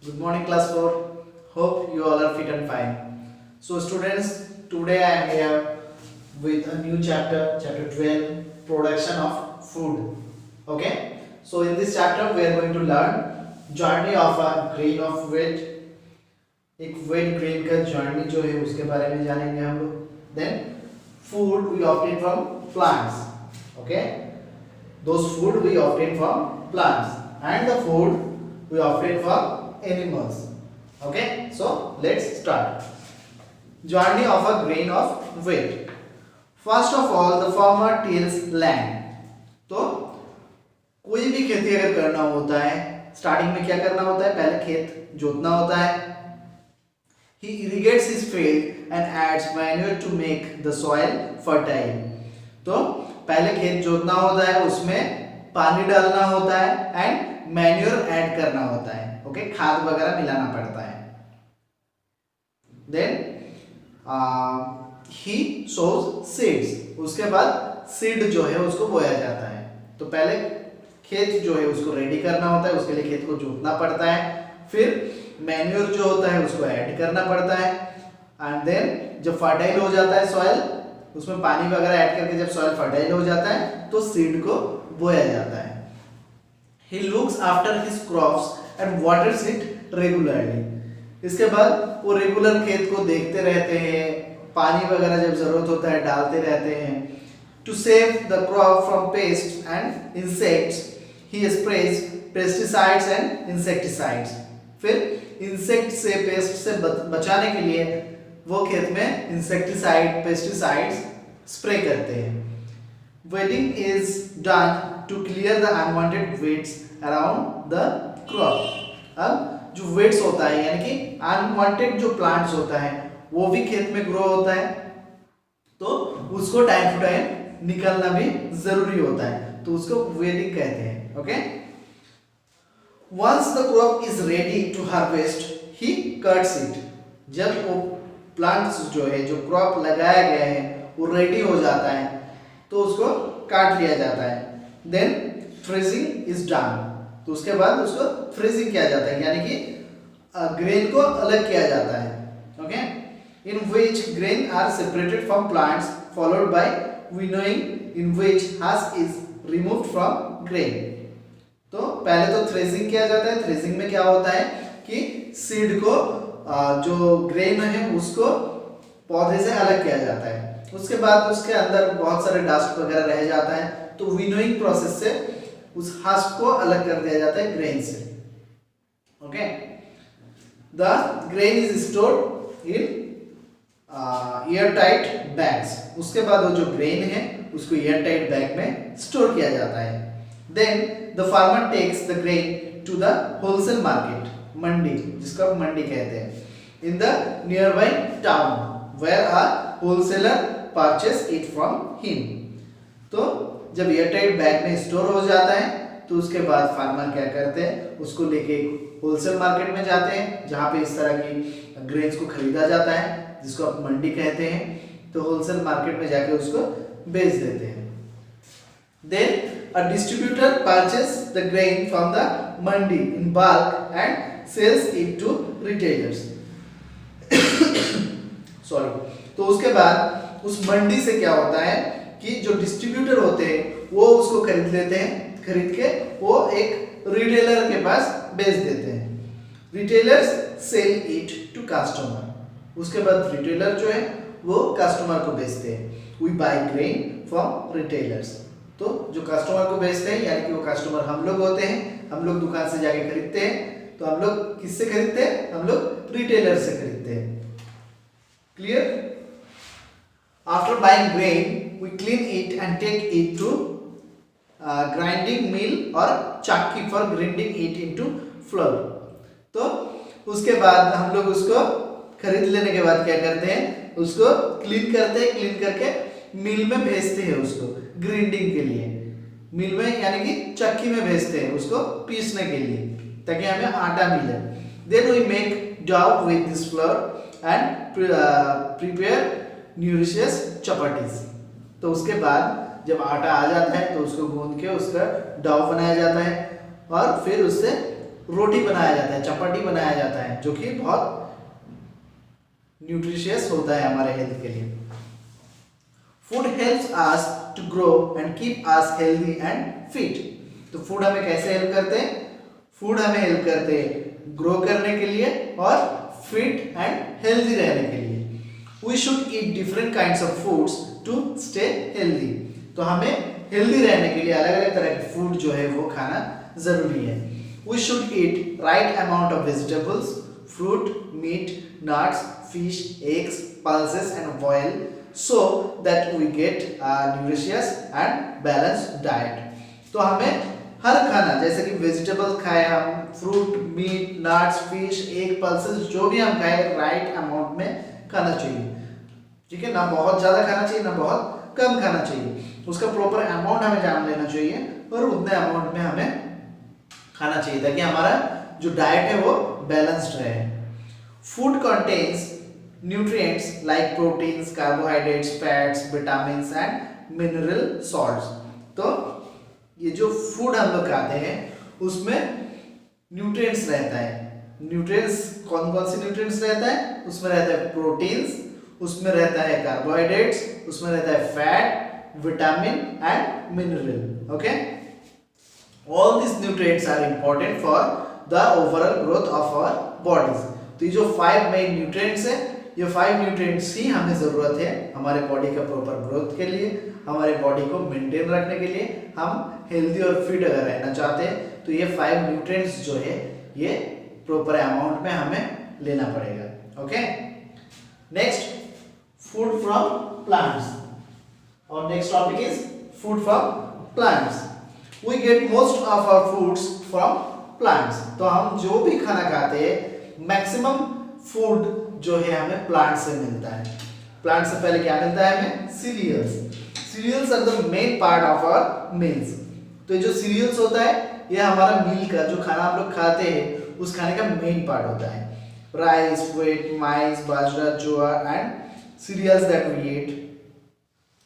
Good morning, class 4. Hope you all are fit and fine. So, students, today I am here with a new chapter, chapter 12, production of food. Okay, so in this chapter, we are going to learn journey of a grain of wheat. एक wheat grain का journey जो है उसके बारे में जानेंगे हम लोग. Then, food we obtain from plants. Okay, those food we obtain from plants, and the food we obtain from animals. Okay, so let's start. Journey of a grain of wheat. First of all, the farmer tills land. तो कोई भी खेती अगर करना होता है, starting में क्या करना होता है? पहले खेत जोतना होता है. He irrigates his field and adds manure to make the soil fertile. तो पहले खेत जोतना होता है, उसमें पानी डालना होता है एंड मैन्योर ऐड करना होता है. ओके, खाद वगैरह मिलाना पड़ता है. Then he sows seeds. उसके बाद सीड जो है उसको बोया जाता है. तो पहले खेत जो है उसको रेडी करना होता है, उसके लिए खेत को जोतना पड़ता है. फिर मैन्योर जो होता है उसको ऐड करना पड़ता है. एंड देन जब फर्टाइल हो जाता है सॉइल, उसमें पानी वगैरह ऐड करके जब सॉइल फर्टाइल हो जाता है तो सीड को बोया जाता है. He looks after his crops and waters it regularly. इसके बाद वो रेगुलर खेत को देखते रहते हैं, पानी वगैरह जब जरूरत होता है डालते रहते हैं. To save the crop from pest and insects he sprays pesticides and insecticides. फिर इंसेक्ट से, पेस्ट से बचाने के लिए वो खेत में इंसेक्टिसाइड, पेस्टिसाइड्स स्प्रे करते हैं. Weeding is done to clear the unwanted weeds around the crop. अब जो weeds होता है यानी कि अनवांटेड जो प्लांट्स होता है वो भी खेत में ग्रो होता है, तो उसको टाइम टू टाइम निकालना भी जरूरी होता है, तो उसको वेडिंग कहते हैं. Okay, once the crop is ready to harvest he cuts it. जब वो प्लांट्स जो है, जो क्रॉप लगाया गया है वो रेडी हो जाता है तो उसको काट लिया जाता है. Then threshing is done. तो उसके बाद उसको फ्रीजिंग किया जाता है यानी कि ग्रेन को अलग किया जाता है. Okay, in which grain are separated from plants followed by winnowing in which husk is removed from grain. तो पहले तो थ्रेसिंग किया जाता है. थ्रेसिंग में क्या होता है कि सीड को जो ग्रेन है उसको पौधे से अलग किया जाता है. उसके बाद उसके अंदर बहुत सारे डस्ट वगैरह रह जाता है, तो विनोइंग प्रोसेस से उस हस्क को अलग कर दिया जाता है ग्रेन से. Okay, the grain is stored in airtight bags. उसके बाद वो जो ग्रेन है उसको एयर टाइट बैग में स्टोर किया जाता है. Then the farmer takes the grain to the wholesale market, mandi, जिसको आप मंडी कहते हैं, in the nearby town where a wholesaler purchase it from him. तो जब एयरटाइट बैग में स्टोर हो जाता है तो उसके बाद फार्मर क्या करते हैं, उसको लेके होलसेल मार्केट में जाते हैं जहाँ पे इस तरह की ग्रेन्स को खरीदा जाता है, जिसको आप मंडी कहते हैं. तो होलसेल मार्केट में जाके उसको बेच देते हैं. Then a distributor purchases the grain from the mandi in bulk and sells it to retailers. Sorry. तो उसके बाद उस मंडी से क्या होता है कि जो डिस्ट्रीब्यूटर होते हैं वो उसको खरीद लेते हैं, खरीद के वो एक रिटेलर के पास बेच देते हैं. Retailers sell it to customer. उसके बाद रिटेलर जो है वो कस्टमर को बेचते हैं. We buy grain from retailers. तो जो कस्टमर को बेचते हैं यानी कि वो कस्टमर हम लोग होते हैं. हम लोग दुकान से जाके खरीदते हैं, तो हम लोग किससे खरीदते हैं? हम लोग रिटेलर से खरीदते हैं. Clear? After buying grain we clean it and take it to grinding mill और chakki for grinding it into flour. तो उसके बाद हम लोग उसको खरीद लेने के बाद क्या करते हैं, उसको क्लीन करते हैं. क्लीन करके मिल में भेजते हैं उसको ग्राइंडिंग के लिए. मिल में यानी कि चक्की में भेजते हैं उसको पीसने के लिए, ताकि हमें आटा मिले. Then we make dough with this flour and prepare nutritious chapatis. तो उसके बाद जब आटा आ जाता है तो उसको गूंद के उसका डो बनाया जाता है और फिर उससे रोटी बनाया जाता है, चपाटी बनाया जाता है, जो कि बहुत न्यूट्रिशियस होता है हमारे हेल्थ के लिए। Food helps us to grow and keep us healthy and fit. तो फूड हमें कैसे हेल्प करते हैं? फूड हमें हेल्प करते हैं ग्रो करने के लिए और फिट एंड हेल्दी रहने के लिए। We should eat different kinds of foods to stay healthy. तो हमें हेल्दी रहने के लिए अलग अलग तरह के फूड जो है वो खाना जरूरी है। We should eat right amount of vegetables, fruit, meat, nuts, fish, eggs, pulses and oil so that we get a nutritious and balanced diet। तो हमें हर खाना जैसे कि वेजिटेबल खाए हम, fruit, meat, nuts, fish, egg, pulses जो भी हम खाए राइट अमाउंट में खाना चाहिए। ठीक है ना, बहुत ज़्यादा खाना चाहिए ना बहुत कम खाना चाहिए, उसका प्रॉपर अमाउंट हमें जान लेना चाहिए और उतने अमाउंट में हमें खाना चाहिए ताकि हमारा जो डाइट है वो बैलेंस्ड रहे। Food contains nutrients like proteins, carbohydrates, fats, vitamins and mineral salts। तो ये जो फूड हम लोग खाते हैं उसमें न्यूट्रिएंट्स रहता है। न्यूट्रिएंट्स कौन कौन से न्यूट्रिएंट्स रहता है? उसमें रहता है प्रोटीन्स, उसमें रहता है कार्बोहाइड्रेट्स, उसमें रहता है fat, vitamin and mineral. Okay, all this nutrients are important for the overall growth of our bodies. तो ये जो 5 मेन न्यूट्रिएंट्स है, ये 5 न्यूट्रिएंट्स की हमें ज़रूरत है हमारे बॉडी का प्रॉपर ग्रोथ के लिए, हमारे बॉडी को मेंटेन रखने के लिए। हम हेल्दी और फिट अगर रहना चाहते हैं तो ये 5 न्यूट्रिएंट्स जो है ये प्रॉपर अमाउंट में हमें लेना पड़ेगा। Okay, next food from plants. और next topic is food from plants. We get most of our foods from plants. तो हम जो भी खाना खाते हैं मैक्सिमम फूड जो है हमें प्लांट से मिलता है। प्लांट से पहले क्या मिलता है हमें? Cereals. Cereals are the main part of our meals. तो ये जो सीरियल्स होता है ये हमारा मील का जो खाना हम लोग खाते हैं उस खाने का मेन पार्ट होता है। Rice, wheat, maize, bajra, jowar and cereals that we eat,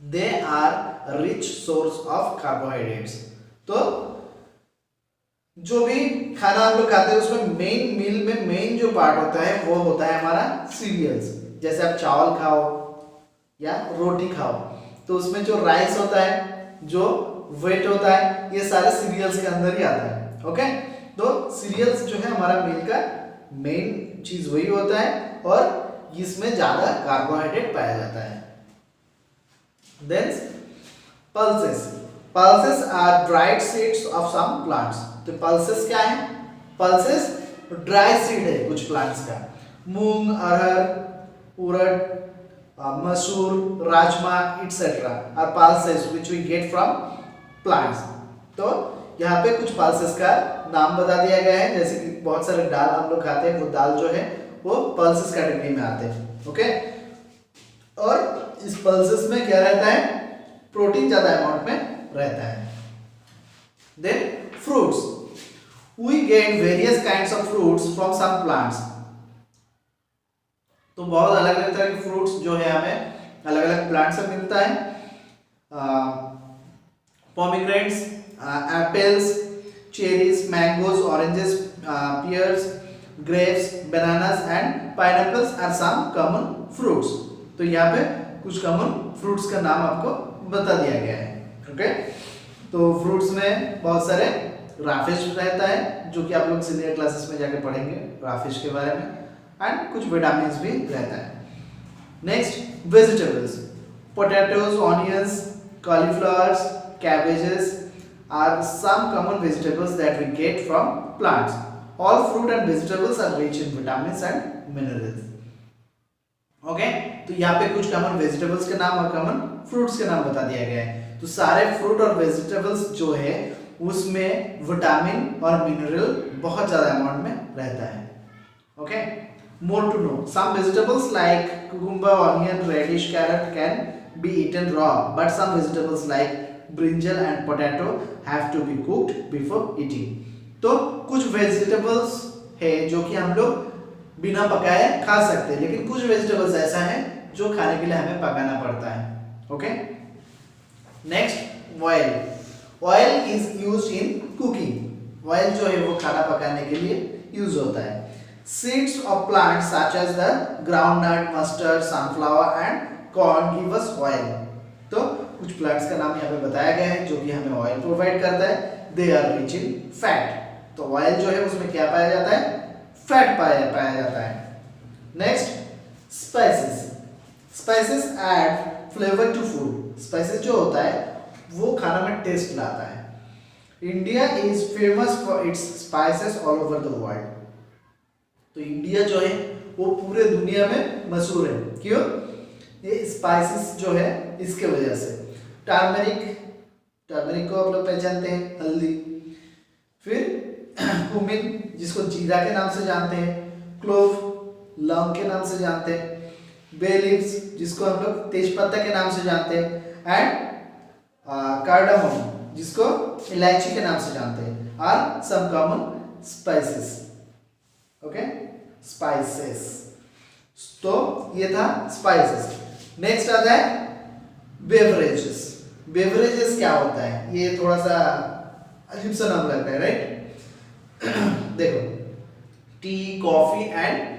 they are rich source of carbohydrates. तो जो भी खाना हम लोग खाते हैं उसमें मेन मील में मेन जो पार्ट होता है वो होता है हमारा सीरियल्स। जैसे आप चावल खाओ या रोटी खाओ तो उसमें जो राइस होता है, जो व्हीट होता है, ये सारे सीरियल्स के अंदर ही आता है। ओके, तो सीरियल्स जो है हमारा मील का मेन चीज वही होता है और इसमें ज्यादा कार्बोहाइड्रेट पाया जाता है। Then pulses. Pulses are dried seeds of some plants. तो पल्सेस क्या है? पल्सेस ड्राई सीड है कुछ प्लांट्स का। मूंग, arhar, urad, masoor, rajma etcetera are pulses which we get from plants. तो यहाँ पे कुछ पल्सेस का नाम बता दिया गया है, जैसे कि बहुत सारे दाल हम लोग खाते हैं, वो दाल जो है वो पल्सेस कैटेगरी में आते हैं। ओके, और इस पल्सेस में क्या रहता है? प्रोटीन ज्यादा अमाउंट में रहता है। Then fruits. We get various kinds of fruits from some plants। तो बहुत अलग अलग तरह के फ्रूट्स जो है हमें अलग अलग प्लांट से मिलता है। Pomegranates, apples, cherries, mangoes, oranges, pears, grapes, bananas and pineapples are some common fruits. तो यहाँ पे कुछ कॉमन फ्रूट्स का नाम आपको बता दिया गया है। ओके, तो फ्रूट्स में बहुत सारे राफिश रहता है जो कि आप लोग सीनियर क्लासेस में जाके पढ़ेंगे राफिश के बारे में, एंड कुछ विटामिन भी रहता है। Next vegetables. Potatoes, onions, cauliflowers, cabbages are some common vegetables that we get from plants. All fruit and vegetables are rich in vitamins and minerals. Okay, तो यहाँ पे कुछ कॉमन वेजिटेबल्स के नाम और कॉमन फ्रूट्स के नाम बता दिया गया है। तो सारे फ्रूट और वेजिटेबल्स जो है उसमें विटामिन और मिनरल बहुत ज्यादा अमाउंट में रहता है। Okay, more to know, some vegetables like cucumber, onion, radish, carrot can be eaten raw, but some vegetables like brinjal and potato have to be cooked before eating. तो कुछ vegetables है जो कि हम लोग बिना पकाए खा सकते हैं, लेकिन कुछ वेजिटेबल्स ऐसा है जो खाने के लिए हमें पकाना पड़ता है। Okay, next oil. Oil is used in cooking। Oil जो है वो खाना पकाने के लिए यूज होता है। Seeds of plants such as the groundnut, mustard, sunflower and corn give us oil. तो कुछ प्लांट्स का नाम यहाँ पे बताया गया है जो कि हमें ऑयल प्रोवाइड करता है। They are rich in fat. तो ऑयल जो है उसमें क्या पाया जाता है? फैट पाया जाता है। Next, spices. Spices add flavour to food. Spices जो होता है वो खाना में टेस्ट लाता है। India is famous for its spices all over the world. तो इंडिया जो है वो पूरे दुनिया में मशहूर है। क्यों? ये स्पाइसेस जो है इसके वजह से। टर्मरिक, टर्मरिक को आप लोग पहचानते हैं, हल्दी। फिर कुमिन जिसको जीरा के नाम से जानते हैं, क्लोव लौंग के नाम से जानते हैं, बे लीव्स जिसको हम लोग तेजपत्ता के नाम से जानते हैं, एंड कार्डामम जिसको इलायची के नाम से जानते हैं, are some common spices. Okay, spices. तो ये था स्पाइसेस। नेक्स्ट आता है बेवरेजेस। बेवरेजेस क्या होता है? ये थोड़ा सा अजीब सा नाम लगता है, राइट? देखो, tea, coffee and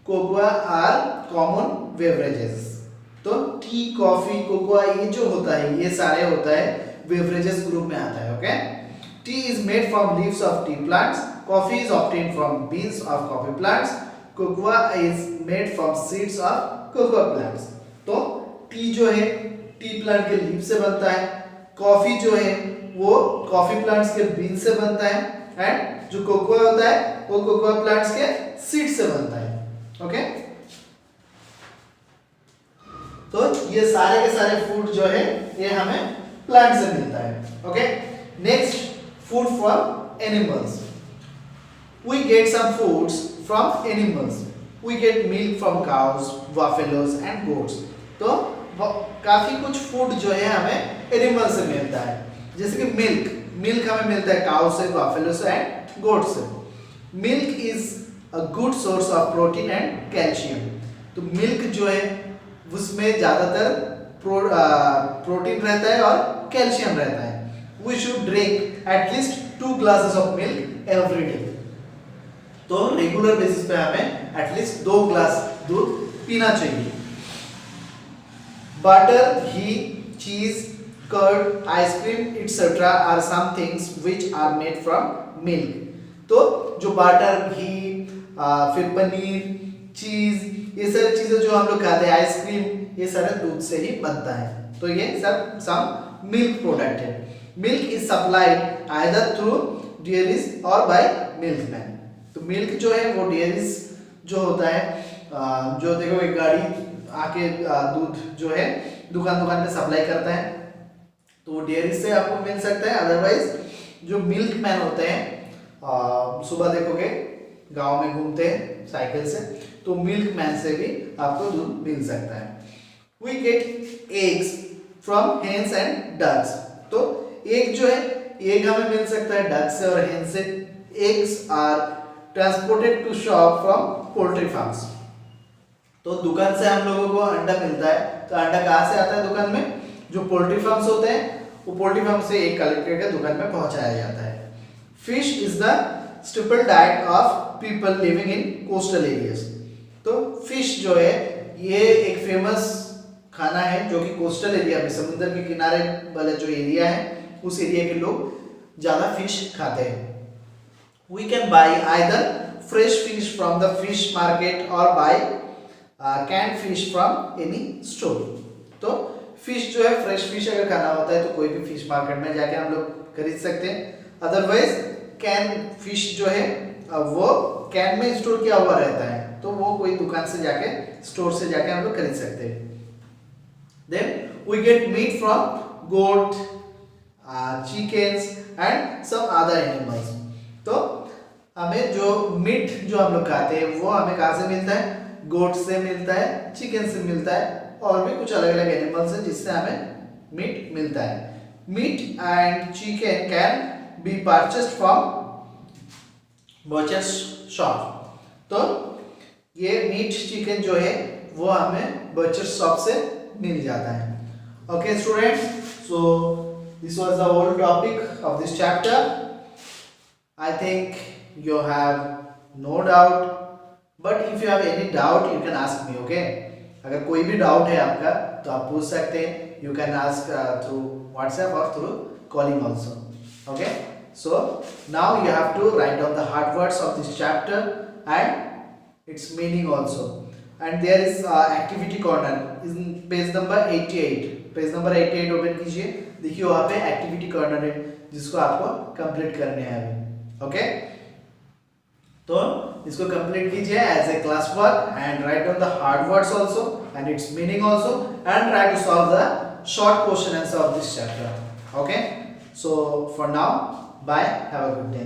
cocoa are common beverages. तो टी, कॉफी, कोकोआ ये जो होता है ये सारे होता है बेवरेजेस ग्रुप में आता है। Okay, T is made from leaves of T plants, coffee is obtained from beans of coffee plants, cocoa is made from seeds of cocoa plants. तो टी जो है टी प्लांट के लीव से बनता है, कॉफी जो है वो कॉफी प्लांट्स के बीन से बनता है, एंड जो कोकोआ होता है वो कोकोआ प्लांट्स के सीड से बनता है। ओके, तो ये सारे के सारे फूड जो है ये हमें प्लांट से मिलता है। Okay, next, food from animals. We get some foods from animals. We get milk from cows, buffaloes and goats. तो काफी कुछ फूड जो है हमें एनिमल से मिलता है, जैसे कि मिल्क हमें मिलता है काउ से, बफेलो से एंड गोट से। Milk is a good source of protein and calcium. तो मिल्क जो है उसमें ज्यादातर प्रोटीन रहता है और कैल्शियम रहता है। We should drink at least 2 glasses of milk every day. तो रेगुलर बेसिस पे हमें एटलीस्ट 2 ग्लास दूध पीना चाहिए। Butter, ghee, cheese, curd, ice cream etcetera are some things which are made from milk. तो जो बटर, घी, फिर पनीर, चीज, ये सारी चीजें जो हम लोग खाते हैं, आइसक्रीम, ये सारे दूध से ही बनता है। तो ये सब सम मिल्क प्रोडक्ट है। Milk is supplied either through dairies और बाय मिल्कमैन। तो मिल्क जो है वो डेयरीज जो होता है, जो देखो एक गाड़ी आके दूध जो है दुकान पे सप्लाई करता है, तो वो डेयरी से आपको मिल सकता है। अदरवाइज जो मिल्कमैन होते हैं, सुबह देखोगे गांव में घूमते हैं साइकिल से, तो मिल्कमैन से भी आपको दूध मिल सकता है। We get eggs from hens and ducks. तो एग जो है एग हमें मिल सकता है डक से और हेन से। Eggs are transported to shop from poultry farms. तो दुकान से हम लोगों को अंडा मिलता है। तो अंडा कहाँ से आता है दुकान में? जो पोल्ट्री फार्म्स होते हैं वो पोल्ट्री फार्म से एक कलेक्ट करके दुकान में पहुंचाया जाता है। Fish is the staple diet of people living in coastal areas. तो फिश जो है ये एक फेमस खाना है जो कि कोस्टल एरिया में, समुद्र के किनारे वाला जो एरिया है उस एरिया के लोग ज्यादा फिश खाते हैं। We can buy either fresh fish from the fish market और buy can fish from any store. तो फिश जो है फ्रेश फिश अगर खाना होता है तो कोई भी फिश मार्केट में जाके हम लोग खरीद सकते हैं। अदरवाइज कैन फिश जो है वो कैन में स्टोर किया हुआ रहता है, तो वो कोई दुकान से जाके स्टोर से जाके हम लोग खरीद सकते हैं। Then we get meat from goat, chickens and some other animals. तो हमें जो मीट जो हम लोग खाते हैं वो हमें कहाँ से मिलता है? गोट से मिलता है, चिकन से मिलता है, और भी कुछ अलग अलग एनिमल्स हैं जिससे हमें मीट मिलता है। Meat and chicken can be purchased from butchers shop. तो ये मीट चिकन जो है वो हमें बचर्स शॉप से मिल जाता है। Okay students, so this was the whole topic of this chapter. I think you have no doubt, but if you have any doubt, you can ask me. Okay? अगर कोई भी डाउट है आपका तो आप पूछ सकते हैं. You can ask through WhatsApp or through calling also. Okay? So now you have to write down the hard words of this chapter and its meaning also. And there is activity corner in page number 88. Page number 88 open कीजिए. देखिए वहाँ पे activity corner है जिसको आपको complete करने हैं अभी. ओके, तो इसको कंप्लीट कीजिए as a class work and write down the hard words also and its meaning also and try to solve the short question answer of this chapter. Okay, so for now bye, have a good day.